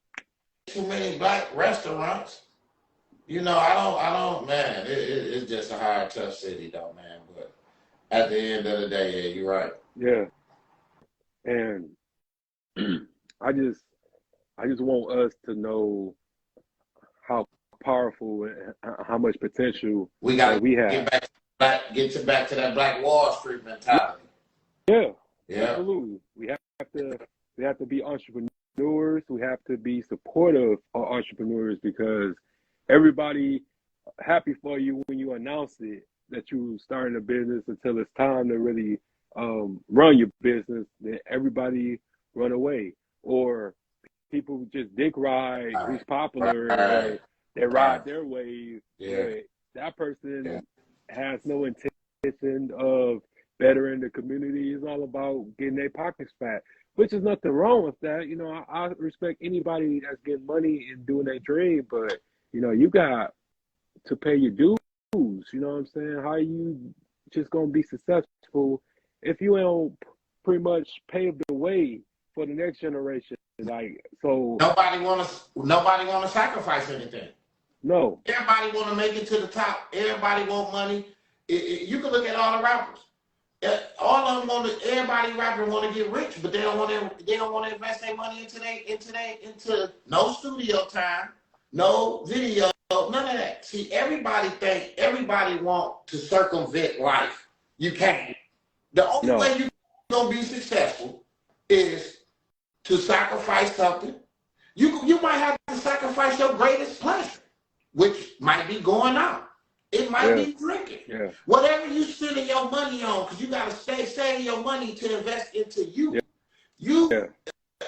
Speaker 2: too many black restaurants. You know, I don't, man, it's just a hard, tough city though, man. But at the end of the day, yeah, you're right.
Speaker 1: Yeah. And I just want us to know how powerful and how much potential we have.
Speaker 2: Get back to that Black Wall Street mentality.
Speaker 1: Yeah, absolutely. We have to be entrepreneurs. We have to be supportive of entrepreneurs because everybody happy for you when you announce it that you starting a business until it's time to really run your business. Then everybody run away, or people just dick ride who's popular and they ride their wave. Yeah. That person has no intention of bettering the community. It's all about getting their pockets fat, which is nothing wrong with that. You know, I respect anybody that's getting money and doing their dream, but, you know, you got to pay your dues. You know what I'm saying? How are you just going to be successful if you don't pretty much pave the way for the next generation? Like, so
Speaker 2: nobody want to sacrifice anything.
Speaker 1: No.
Speaker 2: Everybody want to make it to the top. Everybody want money. You can look at all the rappers. All of them want to. Everybody rapping want to get rich, but they don't want to. They don't want to invest their money into no studio time, no video, none of that. See, everybody want to circumvent life. You can't. The only
Speaker 1: No.
Speaker 2: way you're gonna be successful is to sacrifice something. You might have to sacrifice your greatest pleasure, which might be going out. It might
Speaker 1: Yeah.
Speaker 2: be drinking.
Speaker 1: Yeah.
Speaker 2: Whatever you spending your money on, because you gotta save your money to invest into you.
Speaker 1: Yeah.
Speaker 2: You
Speaker 1: Yeah.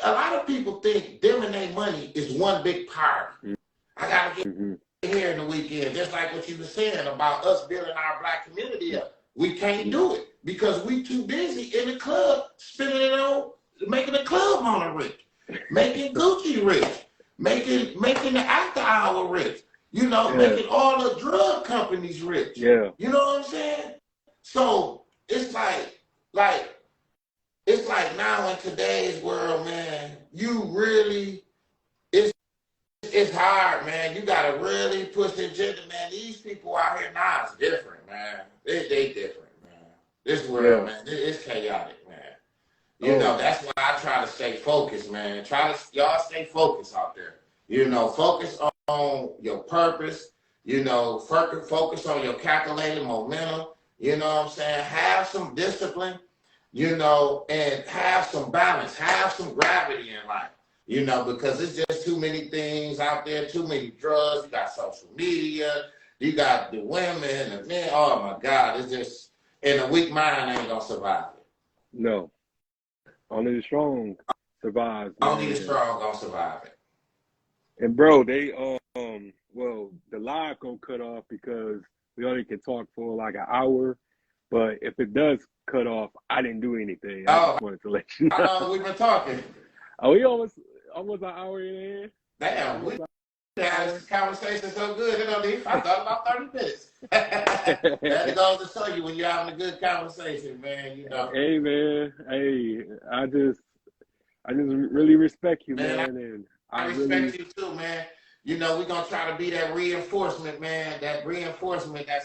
Speaker 2: a lot of people think them and their money is one big party.
Speaker 1: Mhm.
Speaker 2: I gotta get
Speaker 1: Mhm.
Speaker 2: here in the weekend, just like what you were saying about us building our black community up. We can't do it because we too busy in the club spending it on making the club owner rich, making Gucci rich, making the after hour rich, you know,
Speaker 1: Yeah.
Speaker 2: making all the drug companies rich.
Speaker 1: Yeah.
Speaker 2: You know what I'm saying? So it's like now in today's world, man, you really it's hard, man. You gotta really push the agenda, man. These people out here now is different, man. They different, man. This world, man, it's chaotic, man. You know, that's why I try to stay focused, man. Y'all stay focused out there. You know, focus on your purpose. You know, focus on your calculated momentum. You know what I'm saying? Have some discipline, you know, and have some balance, have some gravity in life. You know, because it's just too many things out there, too many drugs. You got social media, you got the women, and men. Oh my God, it's just, and a weak mind ain't gonna survive it.
Speaker 1: No. Only the strong survives.
Speaker 2: Only the
Speaker 1: Man.
Speaker 2: strong gonna survive it.
Speaker 1: And bro, they well, the live gonna cut off because we only can talk for like an hour. But if it does cut off, I didn't do anything. I
Speaker 2: Oh,
Speaker 1: just wanted to let you
Speaker 2: how
Speaker 1: know.
Speaker 2: long we've been talking?
Speaker 1: Oh, we almost an hour in.
Speaker 2: Damn, we
Speaker 1: Almost
Speaker 2: had this conversation so good. It only I thought about 30 minutes. That goes to show you when you're having a good conversation, man. You know.
Speaker 1: Hey man, hey, I just really respect you,
Speaker 2: Man,
Speaker 1: man, and
Speaker 2: I
Speaker 1: I
Speaker 2: respect
Speaker 1: really,
Speaker 2: you too, man. You know, we're gonna try to be that reinforcement, man, that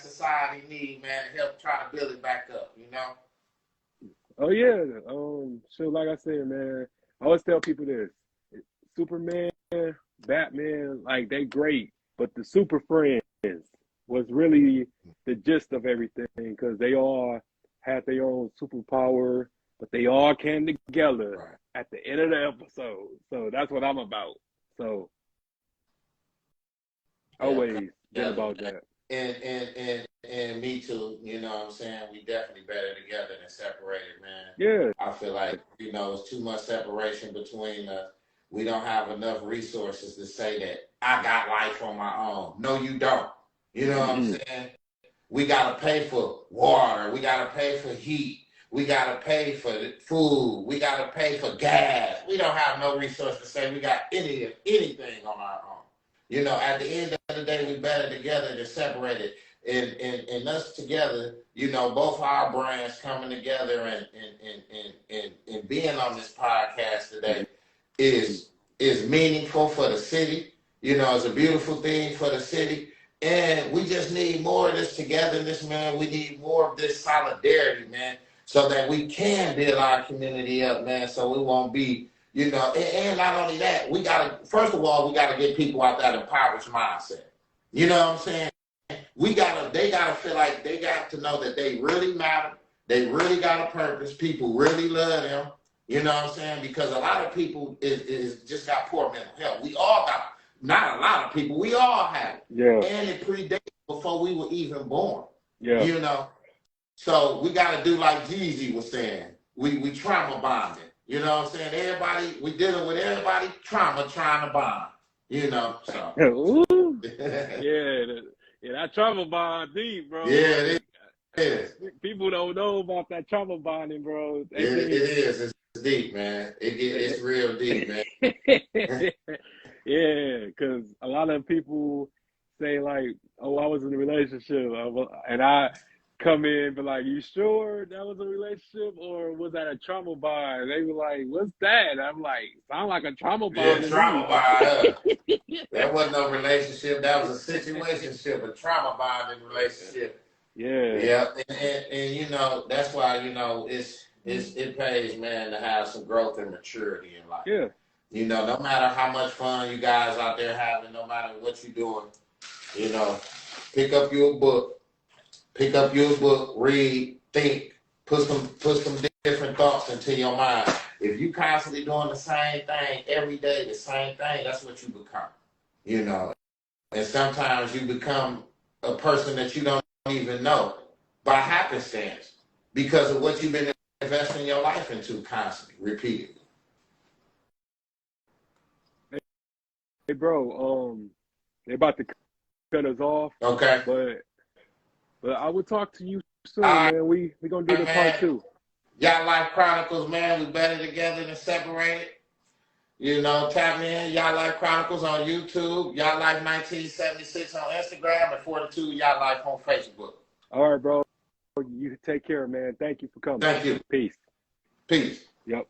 Speaker 2: society needs, man, to help try to build it back up, you know?
Speaker 1: oh yeah, so like I said, man, I always tell people this: Superman, Batman, like they great, but the Super Friends was really the gist of everything because they all had their own superpower, but they all came together
Speaker 2: Right.
Speaker 1: at the end of the episode. So that's what I'm about. So
Speaker 2: Yeah,
Speaker 1: always been
Speaker 2: together,
Speaker 1: about
Speaker 2: man.
Speaker 1: that.
Speaker 2: And me too, you know what I'm saying? We definitely better together than separated, man.
Speaker 1: Yeah,
Speaker 2: I feel like, you know, it's too much separation between us. We don't have enough resources to say that I got life on my own. No, you don't. You know what I'm
Speaker 1: mm-mm.
Speaker 2: saying? We got to pay for water. We got to pay for heat. We got to pay for food. We got to pay for gas. We don't have no resource to say we got anything on our own. You know, at the end of the day, we better together than separated. And us together, you know, both our brands coming together and being on this podcast today is meaningful for the city. You know, it's a beautiful thing for the city. And we just need more of this togetherness, man. We need more of this solidarity, man, so that we can build our community up, man, so we won't be, you know, and not only that, first of all, we gotta get people out that impoverished mindset. You know what I'm saying? They gotta feel like they got to know that they really matter. They really got a purpose. People really love them. You know what I'm saying? Because a lot of people is just got poor mental health. We all got, not a lot of people, we all have it.
Speaker 1: Yeah,
Speaker 2: And it predates before we were even born.
Speaker 1: yeah,
Speaker 2: You know? So we gotta do like Jeezy was saying. We trauma bonding. You know what I'm saying? Everybody, we dealing with everybody trauma trying to bond. You know, so
Speaker 1: Ooh,
Speaker 2: yeah,
Speaker 1: yeah, that trauma bond deep, bro.
Speaker 2: it
Speaker 1: Like
Speaker 2: is.
Speaker 1: people don't know about that trauma bonding, bro. They
Speaker 2: It
Speaker 1: think
Speaker 2: is. It's deep, man. It's real deep, man.
Speaker 1: yeah, because a lot of people say like, "Oh, I was in a relationship," and come in, but like, you sure that was a relationship or was that a trauma bond? They were like, what's that? I'm like, sound like a trauma
Speaker 2: Yeah,
Speaker 1: bond to me.
Speaker 2: trauma bond. That wasn't no relationship. That was a situationship, a trauma bonding relationship.
Speaker 1: Yeah,
Speaker 2: Yeah, and you know that's why you know it pays, man, to have some growth and maturity in life.
Speaker 1: yeah.
Speaker 2: You know, no matter how much fun you guys out there having, no matter what you're doing, you know, pick up your book, read, think, put some different thoughts into your mind. If you constantly doing the same thing every day, the same thing, that's what you become. You know, and sometimes you become a person that you don't even know by happenstance because of what you've been investing your life into constantly, repeatedly.
Speaker 1: Hey, bro, they about to cut us off,
Speaker 2: Okay.
Speaker 1: but I will talk to you soon,
Speaker 2: All right,
Speaker 1: man. We gonna do the part
Speaker 2: man.
Speaker 1: 2.
Speaker 2: Y'all Life Chronicles, man. We better together than separated. You know, tap me in, Y'all Life Chronicles on YouTube, Y'all Life 1976 on Instagram, and 42 Y'all Life on Facebook.
Speaker 1: All right, bro. You take care, man. Thank you for coming.
Speaker 2: Thank you.
Speaker 1: Peace.
Speaker 2: Peace.
Speaker 1: Yep.